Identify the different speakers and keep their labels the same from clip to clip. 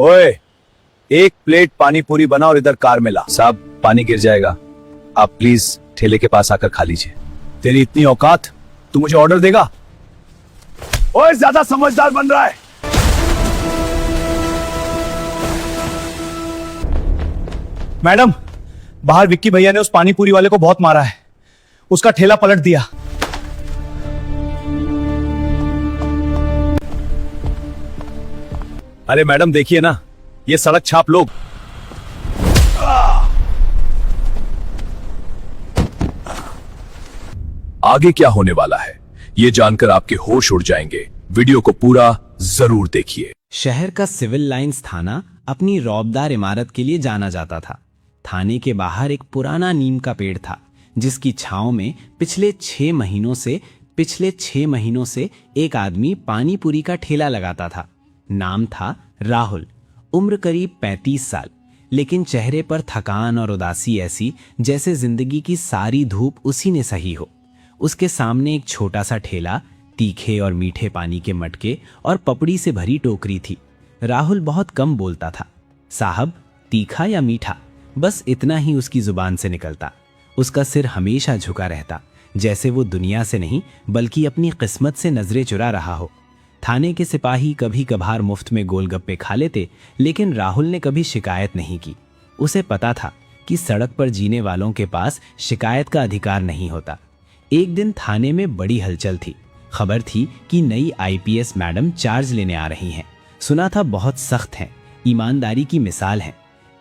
Speaker 1: ओए, एक प्लेट पानी पूरी बना और इधर कार में ला। साहब, पानी गिर जाएगा, आप प्लीज ठेले के पास आकर खा लीजिए। तेरी इतनी औकात, तू मुझे ऑर्डर देगा? ओए, ज्यादा समझदार बन रहा है। मैडम, बाहर विक्की भैया ने उस पानी पूरी वाले को बहुत मारा है, उसका ठेला पलट दिया। अरे मैडम देखिए ना, ये सड़क छाप लोग। आगे क्या होने वाला है ये जानकर आपके होश उड़ जाएंगे। वीडियो को पूरा जरूर देखिए।
Speaker 2: शहर का सिविल लाइंस थाना अपनी रौबदार इमारत के लिए जाना जाता था। थाने के बाहर एक पुराना नीम का पेड़ था, जिसकी छांव में पिछले 6 महीनों से एक आदमी पानी पूरी का ठेला लगाता था। नाम था राहुल। उम्र करीब 35 साल, लेकिन चेहरे पर थकान और उदासी ऐसी जैसे जिंदगी की सारी धूप उसी ने सही हो। उसके सामने एक छोटा सा ठेला, तीखे और मीठे पानी के मटके और पपड़ी से भरी टोकरी थी। राहुल बहुत कम बोलता था। साहब, तीखा या मीठा, बस इतना ही उसकी जुबान से निकलता। उसका सिर हमेशा झुका रहता, जैसे वो दुनिया से नहीं बल्कि अपनी किस्मत से नजरें चुरा रहा हो। थाने के सिपाही कभी कभार मुफ्त में गोलगप्पे खा लेते, लेकिन राहुल ने कभी शिकायत नहीं की। उसे पता था कि सड़क पर जीने वालों के पास शिकायत का अधिकार नहीं होता। एक दिन थाने में बड़ी हलचल थी। खबर थी कि नई आईपीएस मैडम चार्ज लेने आ रही हैं। सुना था बहुत सख्त हैं, ईमानदारी की मिसाल हैं।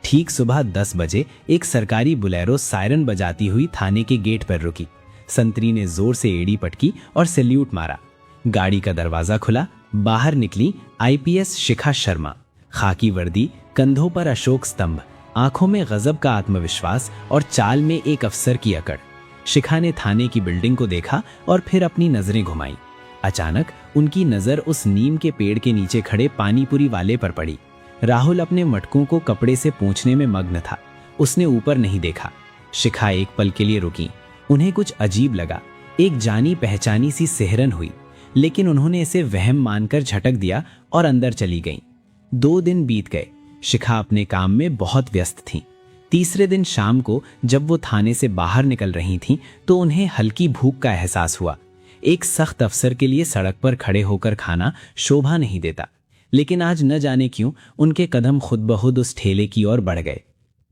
Speaker 2: ठीक सुबह 10 बजे एक सरकारी बुलेरो सायरन बजाती हुई थाने के गेट पर रुकी। संतरी ने जोर से एड़ी पटकी और सैल्यूट मारा। गाड़ी का दरवाजा खुला, बाहर निकली आईपीएस शिखा शर्मा। खाकी वर्दी, कंधों पर अशोक स्तंभ, आंखों में गजब का आत्मविश्वास और चाल में एक अफसर की अकड़। शिखा ने थाने की बिल्डिंग को देखा और फिर अपनी नजरें घुमाई। अचानक उनकी नजर उस नीम के पेड़ के नीचे खड़े पानीपुरी वाले पर पड़ी। राहुल अपने मटकों को कपड़े से पोंछने में मग्न था। उसने ऊपर नहीं देखा। शिखा एक पल के लिए रुकी। उन्हें कुछ अजीब लगा। एक जानी पहचानी सी सिहरन हुई, लेकिन उन्होंने इसे वहम मानकर झटक दिया और अंदर चली गईं। 2 दिन बीत गए। शिखा अपने काम में बहुत व्यस्त थीं। तीसरे दिन शाम को जब वो थाने से बाहर निकल रही थीं, तो उन्हें हल्की भूख का एहसास हुआ। एक सख्त अफसर के लिए सड़क पर खड़े होकर खाना शोभा नहीं देता, लेकिन आज न जाने क्यों उनके कदम खुद बखुद उस ठेले की ओर बढ़ गए।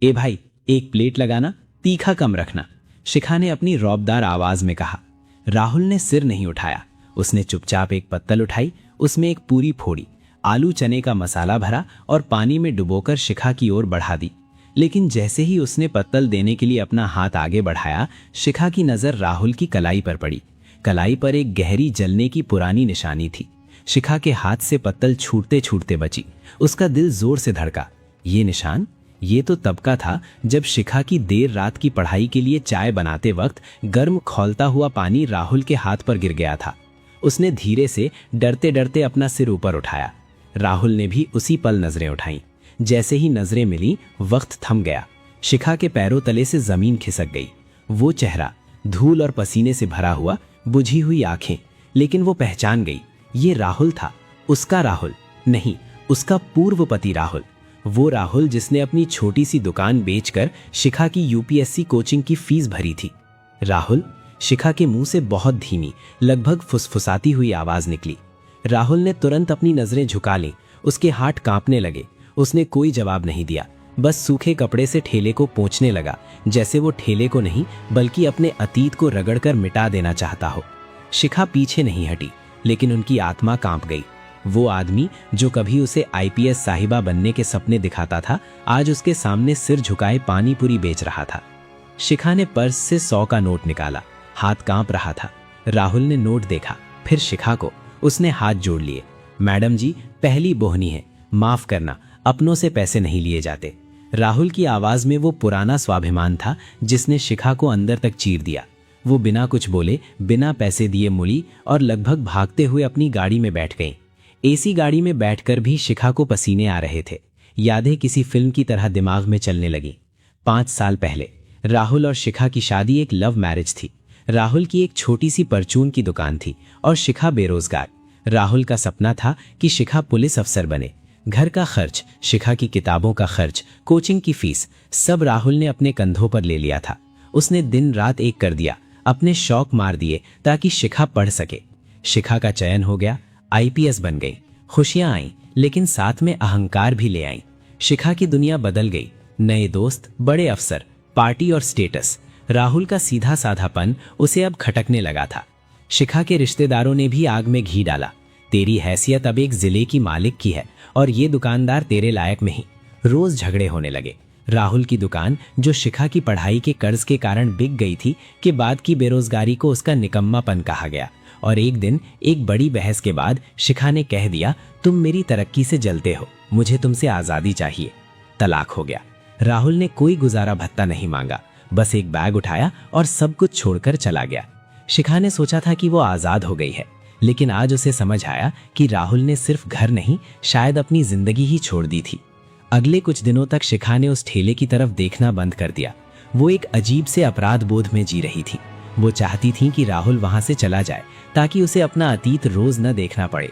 Speaker 2: ए भाई, एक प्लेट लगाना, तीखा कम रखना, शिखा ने अपनी रौबदार आवाज में कहा। राहुल ने सिर नहीं उठाया। उसने चुपचाप एक पत्तल उठाई, उसमें एक पूरी फोड़ी, आलू चने का मसाला भरा और पानी में डुबोकर शिखा की ओर बढ़ा दी। लेकिन जैसे ही उसने पत्तल देने के लिए अपना हाथ आगे बढ़ाया, शिखा की नजर राहुल की कलाई पर पड़ी। कलाई पर एक गहरी जलने की पुरानी निशानी थी। शिखा के हाथ से पत्तल छूटते छूटते बची। उसका दिल जोर से धड़का। ये निशान, ये तो तब का था जब शिखा की देर रात की पढ़ाई के लिए चाय बनाते वक्त गर्म खौलता हुआ पानी राहुल के हाथ पर गिर गया था। उसने धीरे से डरते डरते अपना सिर ऊपर उठाया। राहुल ने भी उसी पल नजरें उठाईं। जैसे ही नजरें मिली, वक्त थम गया। शिखा के पैरों तले से जमीन खिसक गई। वो चेहरा धूल और पसीने से भरा हुआ, बुझी हुई आंखें, लेकिन वो पहचान गई। ये राहुल था। उसका राहुल नहीं, उसका पूर्व पति राहुल। वो राहुल जिसने अपनी छोटी सी दुकान बेचकर शिखा की यूपीएससी कोचिंग की फीस भरी थी। राहुल। शिखा के मुंह से बहुत धीमी, लगभग फुसफुसाती हुई आवाज निकली। राहुल ने तुरंत अपनी नजरें झुका ली। उसके हाथ कांपने लगे। उसने कोई जवाब नहीं दिया, बस सूखे कपड़े से ठेले को पोंछने लगा, जैसे वो ठेले को नहीं बल्कि अपने अतीत को रगड़कर मिटा देना चाहता हो। शिखा पीछे नहीं हटी, लेकिन उनकी आत्मा कांप गई। वो आदमी जो कभी उसे आईपीएस साहिबा बनने के सपने दिखाता था, आज उसके सामने सिर झुकाए पानी पूरी बेच रहा था। शिखा ने पर्स से 100 का नोट निकाला। हाथ कांप रहा था। राहुल ने नोट देखा, फिर शिखा को। उसने हाथ जोड़ लिए। मैडम जी, पहली बोहनी है, माफ करना, अपनों से पैसे नहीं लिए जाते। राहुल की आवाज में वो पुराना स्वाभिमान था जिसने शिखा को अंदर तक चीर दिया। वो बिना कुछ बोले, बिना पैसे दिए मुड़ी और लगभग भागते हुए अपनी गाड़ी में बैठ गई। एसी गाड़ी में बैठकर भी शिखा को पसीने आ रहे थे। यादें किसी फिल्म की तरह दिमाग में चलने लगी। 5 साल पहले राहुल और शिखा की शादी एक लव मैरिज थी। राहुल की एक छोटी सी परचून की दुकान थी और शिखा बेरोजगार। राहुल का सपना था कि शिखा पुलिस अफसर बने। घर का खर्च, शिखा की किताबों का खर्च, कोचिंग की फीस, सब राहुल ने अपने कंधों पर ले लिया था। उसने दिन रात एक कर दिया, अपने शौक मार दिए ताकि शिखा पढ़ सके। शिखा का चयन हो गया, आईपीएस बन गई। खुशियां आईं, लेकिन साथ में अहंकार भी ले आईं। शिखा की दुनिया बदल गई। नए दोस्त, बड़े अफसर, पार्टी और स्टेटस। राहुल का सीधा साधापन उसे अब खटकने लगा था। शिखा के रिश्तेदारों ने भी आग में घी डाला। तेरी हैसियत अब एक जिले की मालिक की है और ये दुकानदार तेरे लायक नहीं। रोज झगड़े होने लगे। राहुल की दुकान, जो शिखा की पढ़ाई के कर्ज के कारण बिक गई थी, के बाद की बेरोजगारी को उसका निकम्मापन कहा गया। और एक दिन एक बड़ी बहस के बाद शिखा ने कह दिया, तुम मेरी तरक्की से जलते हो, मुझे तुमसे आजादी चाहिए। तलाक हो गया। राहुल ने कोई गुजारा भत्ता नहीं मांगा, बस एक बैग उठाया और सब कुछ छोड़कर चला गया। शिखा ने सोचा था कि वो आजाद हो गई है, लेकिन आज उसे समझ आया कि राहुल ने सिर्फ घर नहीं, शायद अपनी जिंदगी ही छोड़ दी थी। अगले कुछ दिनों तक शिखा ने उस ठेले की तरफ देखना बंद कर दिया। वो एक अजीब से अपराध बोध में जी रही थी। वो चाहती थी कि राहुल वहां से चला जाए ताकि उसे अपना अतीत रोज न देखना पड़े।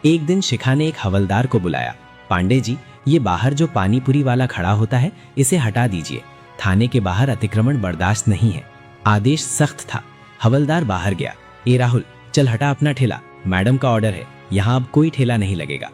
Speaker 2: एक दिन शिखा ने एक हवलदार को बुलाया। पांडे जी, ये बाहर जो पानीपुरी वाला खड़ा होता है, इसे हटा दीजिए। थाने के बाहर अतिक्रमण बर्दाश्त नहीं है। आदेश सख्त था। हवलदार बाहर गया। ए राहुल, चल हटा अपना ठेला, मैडम का ऑर्डर है, यहाँ अब कोई ठेला नहीं लगेगा।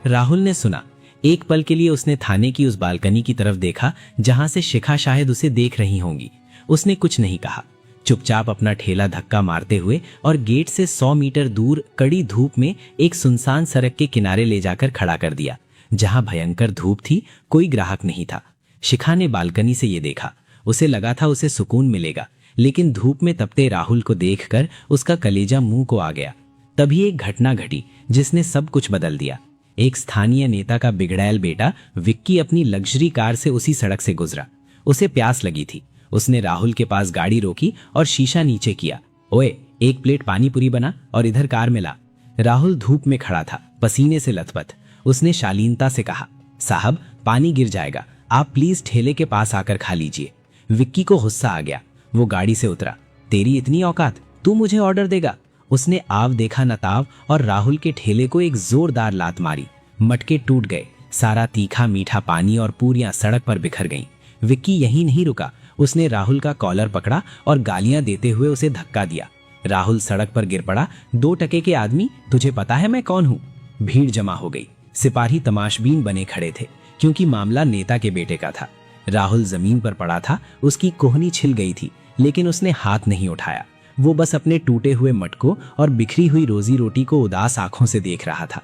Speaker 2: राहुल ने सुना। एक पल के लिए उसने थाने की उस बालकनी की तरफ देखा जहां से शिखा शायद उसे देख रही होंगी। उसने कुछ नहीं कहा, चुपचाप अपना ठेला धक्का मारते हुए और गेट से 100 मीटर दूर कड़ी धूप में एक सुनसान सड़क के किनारे ले जाकर खड़ा कर दिया। जहां भयंकर धूप थी, कोई ग्राहक नहीं था। शिखा ने बालकनी से ये देखा। उसे लगा था उसे सुकून मिलेगा, लेकिन धूप में तपते राहुल को देखकर उसका कलेजा मुंह को आ गया। तभी एक घटना घटी जिसने सब कुछ बदल दिया। एक स्थानीय नेता का बिगड़ैल बेटा विक्की अपनी लग्जरी कार से उसी सड़क से गुजरा। उसे प्यास लगी थी। उसने राहुल के पास गाड़ी रोकी और शीशा नीचे किया। ओए, एक प्लेट पानी पूरी बना और इधर कार में ला। राहुल धूप में खड़ा था, पसीने से लथपथ। उसने शालीनता से कहा, साहब पानी गिर जाएगा, आप प्लीज ठेले के पास आकर खा लीजिए। विक्की को गुस्सा आ गया। वो गाड़ी से उतरा। तेरी इतनी औकात, तू मुझे ऑर्डर देगा? उसने आव देखा नताव और राहुल के ठेले को एक जोरदार लात मारी। मटके टूट गए। सारा तीखा मीठा पानी और पूरियां सड़क पर बिखर गईं। विक्की यहीं नहीं रुका। उसने राहुल का कॉलर पकड़ा और गालियां देते हुए उसे धक्का दिया। राहुल सड़क पर गिर पड़ा। 2 टके के आदमी, तुझे पता है मैं कौन हूं? भीड़ जमा हो गई। सिपाही तमाशबीन बने खड़े थे, क्योंकि मामला नेता के बेटे का था। राहुल जमीन पर पड़ा था। उसकी कोहनी छिल गई थी, लेकिन उसने हाथ नहीं उठाया। वो बस अपने टूटे हुए मटकों और बिखरी हुई रोजी रोटी को उदास आंखों से देख रहा था।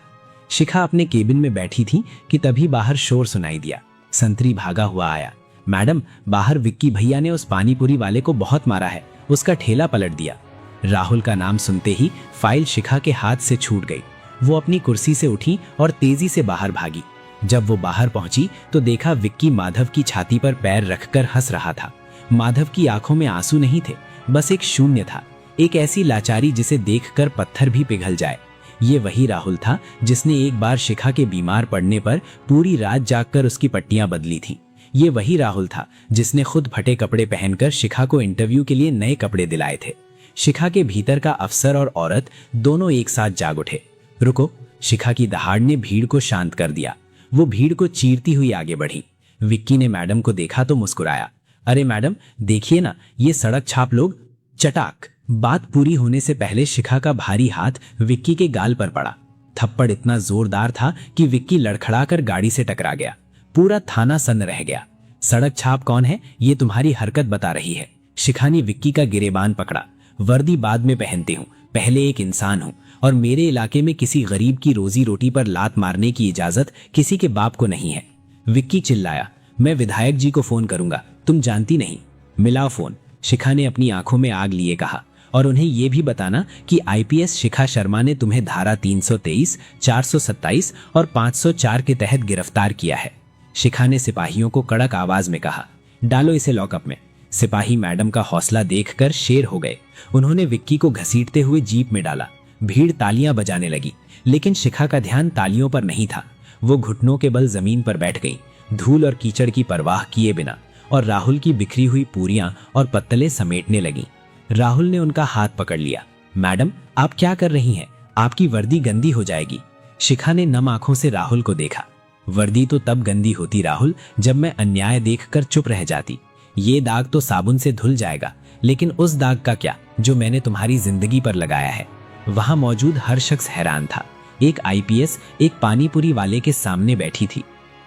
Speaker 2: शिखा अपने केबिन में बैठी थी कि तभी बाहर शोर सुनाई दिया। संतरी भागा हुआ आया। मैडम, बाहर विक्की भैया ने उस पानीपुरी वाले को बहुत मारा है, उसका ठेला पलट दिया। राहुल का नाम सुनते ही फाइल शिखा के हाथ से छूट गई। वो अपनी कुर्सी से उठी और तेजी से बाहर भागी। जब वो बाहर पहुंची तो देखा विक्की माधव की छाती पर पैर रखकर हंस रहा था। माधव की आंखों में आंसू नहीं थे, बस एक शून्य था, एक ऐसी लाचारी जिसे देखकर पत्थर भी पिघल जाए। ये वही राहुल था जिसने एक बार शिखा के बीमार पड़ने पर पूरी रात जागकर उसकी पट्टियां बदली थीं। ये वही राहुल था जिसने खुद फटे कपड़े पहनकर शिखा को इंटरव्यू के लिए नए कपड़े दिलाए थे। शिखा के भीतर का अफसर और औरत दोनों एक साथ जाग उठे। रुको, शिखा की दहाड़ ने भीड़ को शांत कर दिया। वो भीड़ को चीरती हुई आगे बढ़ी। विक्की ने मैडम को देखा तो मुस्कुराया। अरे मैडम, देखिए ना, ये सड़क छाप लोग। चटाक। बात पूरी होने से पहले शिखा का भारी हाथ विक्की के गाल पर पड़ा। थप्पड़ इतना जोरदार था कि विक्की लड़खड़ाकर गाड़ी से टकरा गया। पूरा थाना सन्न रह गया। सड़क छाप कौन है, ये तुम्हारी हरकत बता रही है। शिखा ने विक्की का गिरेबान पकड़ा। वर्दी बाद में पहनती हूँ, पहले एक इंसान हूँ, और मेरे इलाके में किसी गरीब की रोजी रोटी पर लात मारने की इजाजत किसी के बाप को नहीं है। विक्की चिल्लाया, मैं विधायक जी को फोन करूंगा, तुम जानती नहीं। मिलाओ फोन। शिखा ने अपनी आंखों में आग लिए कहा, और उन्हें यह भी बताना कि आईपीएस शिखा शर्मा ने तुम्हें धारा 323, 427 और 504 के तहत गिरफ्तार किया है। शिखा ने सिपाहियों को कड़क आवाज में कहा, डालो इसे लॉकअप में। सिपाही मैडम का हौसला देखकर शेर हो गए। उन्होंने विक्की को घसीटते हुए जीप में डाला। भीड़ तालियां बजाने लगी, लेकिन शिखा का ध्यान तालियों पर नहीं था। वो घुटनों के बल जमीन पर बैठ गई, धूल और कीचड़ की परवाह किए बिना, और राहुल की बिखरी हुई पूरियां और पत्तले समेटने लगी। राहुल ने उनका हाथ पकड़ लिया। मैडम, आप क्या कर रही हैं? आपकी वर्दी गंदी हो जाएगी। शिखा ने नम आंखों से राहुल को देखा। वर्दी तो तब गंदी होती राहुल जब मैं अन्याय देखकर चुप रह जाती। ये दाग तो साबुन से धुल जाएगा, लेकिन उस दाग का क्या जो मैंने तुम्हारी जिंदगी पर लगाया है। वहां मौजूद हर शख्स हैरान था। एक आईपीएस एक पानीपुरी वाले के सामने बैठी थी।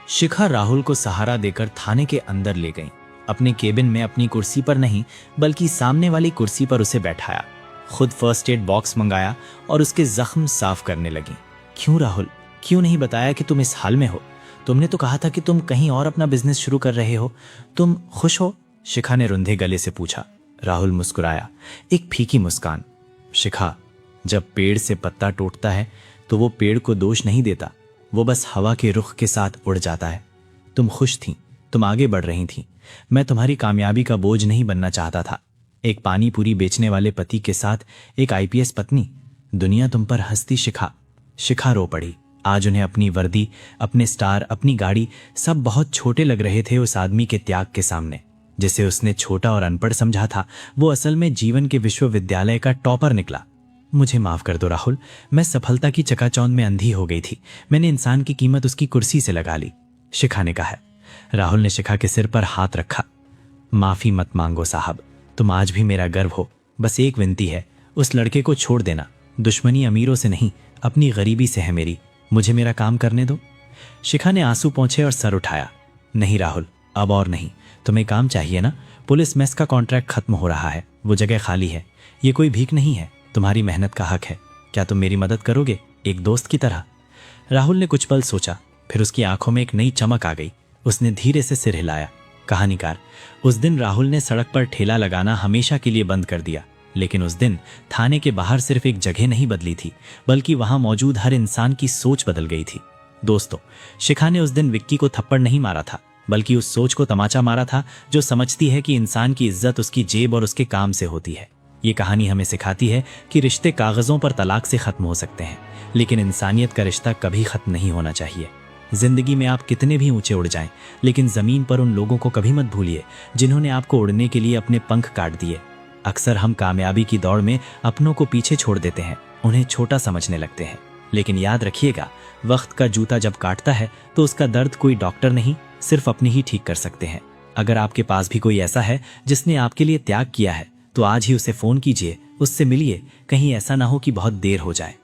Speaker 3: शिखा राहुल को सहारा देकर थाने के अंदर ले गई। अपने केबिन में अपनी कुर्सी पर नहीं बल्कि सामने वाली कुर्सी पर उसे बैठाया। खुद फर्स्ट एड बॉक्स मंगाया और उसके जख्म साफ करने लगी। क्यों राहुल, क्यों नहीं बताया कि तुम इस हाल में हो? तुमने तो कहा था कि तुम कहीं और अपना बिजनेस शुरू कर रहे हो। तुम खुश हो? शिखा ने रुंधे गले से पूछा। राहुल मुस्कुराया, एक फीकी मुस्कान। शिखा, जब पेड़ से पत्ता टूटता है तो वो पेड़ को दोष नहीं देता, वो बस हवा के रुख के साथ उड़ जाता है। तुम खुश थीं, तुम आगे बढ़ रही थीं। मैं तुम्हारी कामयाबी का बोझ नहीं बनना चाहता था। एक पानी पूरी बेचने वाले पति के साथ एक आईपीएस पत्नी, दुनिया तुम पर हंसती। शिखा शिखा रो पड़ी। आज उन्हें अपनी वर्दी, अपने स्टार, अपनी गाड़ी सब बहुत छोटे लग रहे थे उस आदमी के त्याग के सामने। जिसे उसने छोटा और अनपढ़ समझा था, वो असल में जीवन के विश्वविद्यालय का टॉपर निकला। मुझे माफ कर दो राहुल, मैं सफलता की चकाचौंध में अंधी हो गई थी। मैंने इंसान की कीमत उसकी कुर्सी से लगा ली, शिखा ने कहा। राहुल ने शिखा के सिर पर हाथ रखा। माफी मत मांगो साहब, तुम आज भी मेरा गर्व हो। बस एक विनती है, उस लड़के को छोड़ देना। दुश्मनी अमीरों से नहीं, अपनी गरीबी से है मेरी। मुझे मेरा काम करने दो। शिखा ने आंसू पोंछे और सर उठाया। नहीं राहुल, अब और नहीं। तुम्हें काम चाहिए ना? पुलिस मेस का कॉन्ट्रैक्ट खत्म हो रहा है, वो जगह खाली है। ये कोई भीख नहीं है, तुम्हारी मेहनत का हक है। क्या तुम मेरी मदद करोगे, एक दोस्त की तरह? राहुल ने कुछ पल सोचा, फिर उसकी आंखों में एक नई चमक आ गई। उसने धीरे से सिर हिलाया। कहानीकार, उस दिन राहुल ने सड़क पर ठेला लगाना हमेशा के लिए बंद कर दिया। लेकिन उस दिन थाने के बाहर सिर्फ एक जगह नहीं बदली थी, बल्कि वहां मौजूद हर इंसान की सोच बदल गई थी। दोस्तों, शिखा ने उस दिन विक्की को थप्पड़ नहीं मारा था, बल्कि उस सोच को तमाचा मारा था जो समझती है कि इंसान की इज्जत उसकी जेब और उसके काम से होती है। ये कहानी हमें सिखाती है कि रिश्ते कागजों पर तलाक से खत्म हो सकते हैं, लेकिन इंसानियत का रिश्ता कभी खत्म नहीं होना चाहिए। जिंदगी में आप कितने भी ऊंचे उड़ जाएं, लेकिन जमीन पर उन लोगों को कभी मत भूलिए जिन्होंने आपको उड़ने के लिए अपने पंख काट दिए। अक्सर हम कामयाबी की दौड़ में अपनों को पीछे छोड़ देते हैं, उन्हें छोटा समझने लगते हैं। लेकिन याद रखिएगा, वक्त का जूता जब काटता है तो उसका दर्द कोई डॉक्टर नहीं, सिर्फ अपने ही ठीक कर सकते हैं। अगर आपके पास भी कोई ऐसा है जिसने आपके लिए त्याग किया है, तो आज ही उसे फोन कीजिए, उससे मिलिए। कहीं ऐसा ना हो कि बहुत देर हो जाए।